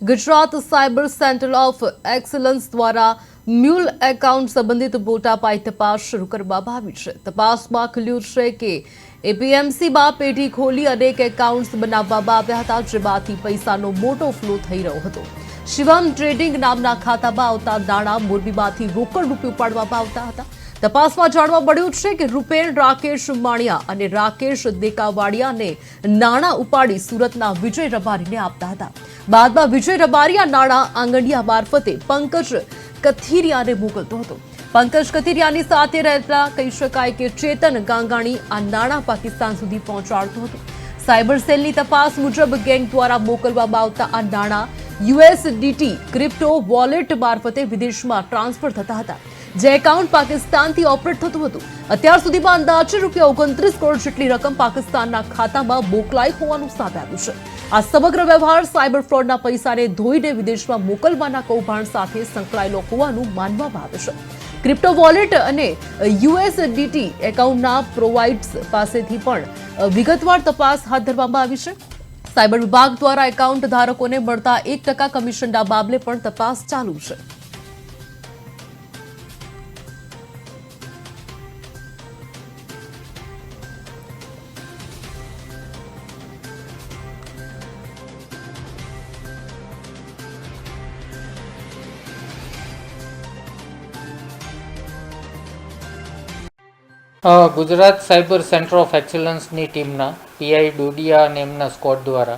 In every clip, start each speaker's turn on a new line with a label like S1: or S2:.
S1: Gujarat cyber centre of excellence દ્વારા mule account સંબંધિત મોટા પાયે તપાસ શરૂ કરવામાં આવી છે. તપાસમાં ખુલ્યું છે કે એપીએમસીમાં પેઢી ખોલી અનેક એકાઉન્ટ્સ બનાવવામાં આવ્યા હતા, જેમાંથી પૈસાનો મોટો ફ્લો થઈ રહ્યો હતો. શિવમ ટ્રેડિંગ નામના ખાતામાં આવતા નાણાં મોરબીમાંથી રોકડ રૂપે ઉપાડવામાં આવતા હતા. તપાસમાં જાણવા મળ્યું છે કે રૂપેણ રાકેશ માણિયા અને રાકેશ દેકાવાડિયાને નાણાં ઉપાડી સુરતના વિજય રબારીને આપતા હતા. બાદમાં વિજય રબારી આ નાણાં આંગડિયા મારફતે પંકજ કથિરિયાને મોકલતો હતો. પંકજ કથિરિયાની સાથે રહેતા કહી શકાય કે ચેતન ગાંગાણી આ નાણાં પાકિસ્તાન સુધી પહોંચાડતો હતો. સાયબર સેલની તપાસ મુજબ ગેંગ દ્વારા મોકલવામાં આવતા આ નાણાં યુએસડીટી ક્રિપ્ટો વોલેટ મારફતે વિદેશમાં ટ્રાન્સફર થતા હતા, જે એકાઉન્ટ પાકિસ્તાનથી ઓપરેટ થતું હતું. અત્યાર સુધીમાં અંદાજે ₹29 કરોડ જેટલી રકમ પાકિસ્તાનના ખાતામાં મોકલાઈ હોવાનું સામે આવ્યું છે. આ સમગ્ર વ્યવહાર સાયબર ફ્રોડના પૈસાને ધોઈને વિદેશમાં મોકલવાના કૌભાંડ સાથે સંકળાયેલો હોવાનું માનવામાં આવે છે. ક્રિપ્ટો વોલેટ અને યુએસડીટી એકાઉન્ટના પ્રોવાઇડર્સ પાસેથી પણ વિગતવાર તપાસ હાથ ધરવામાં આવી છે. સાયબર વિભાગ દ્વારા એકાઉન્ટ ધારકોને મળતા 1% કમિશનના મામલે પણ તપાસ ચાલુ છે.
S2: ગુજરાત સાયબર સેન્ટર ઓફ એક્સલન્સની ટીમના પીઆઈ ડોડિયા અને એમના સ્કોડ દ્વારા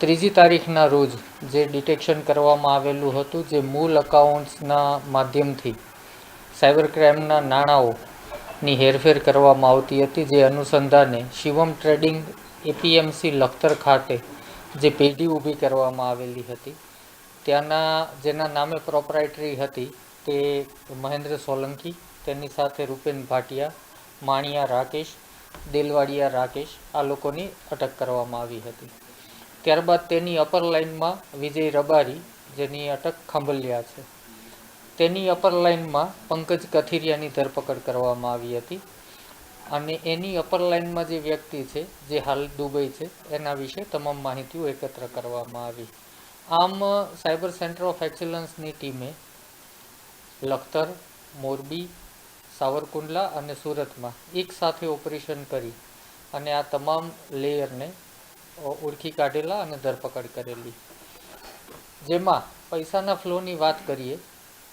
S2: 3જી તારીખના રોજ જે ડિટેક્શન કરવામાં આવેલું હતું, જે મૂળ અકાઉન્ટ્સના માધ્યમથી સાયબર ક્રાઇમના નાણાંઓની હેરફેર કરવામાં આવતી હતી, જે અનુસંધાને શિવમ ટ્રેડિંગ એપીએમસી લખતર ખાતે જે પેઢી ઊભી કરવામાં આવેલી હતી, ત્યાંના જેના નામે પ્રોપરાઇટરી હતી તે મહેન્દ્ર સોલંકી, તેની સાથે રૂપેન ભાટિયા, માણિયા રાકેશ, દેલવાડિયા રાકેશ, આ લોકોની અટક કરવામાં આવી હતી. ત્યારબાદ તેની અપર લાઇનમાં વિજય રબારી, જેની અટક ખાંભલિયા છે, તેની અપર લાઇનમાં પંકજ કથિરિયાની ધરપકડ કરવામાં આવી હતી અને એની અપર લાઇનમાં જે વ્યક્તિ છે જે હાલ દુબઈ છે, એના વિશે તમામ માહિતીઓ એકત્ર કરવામાં આવી. આમ સાયબર સેન્ટર ઓફ એક્સલન્સની ટીમે લખતર, મોરબી, સાવરકુંડલા અને સુરતમાં એક સાથે ઓપરેશન કરી અને આ તમામ લેયરને ઓળખી કાઢેલા અને ધરપકડ કરેલી. જેમાં પૈસાના ફ્લોની વાત કરીએ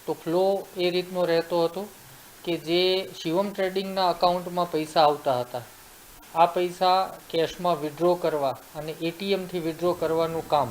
S2: તો ફ્લો એ રીતનો રહેતો હતો કે જે શિવમ ટ્રેડિંગના અકાઉન્ટમાં પૈસા આવતા હતા, આ પૈસા કેશમાં વિડ્રો કરવા અને એટીએમથી વિડ્રો કરવાનું કામ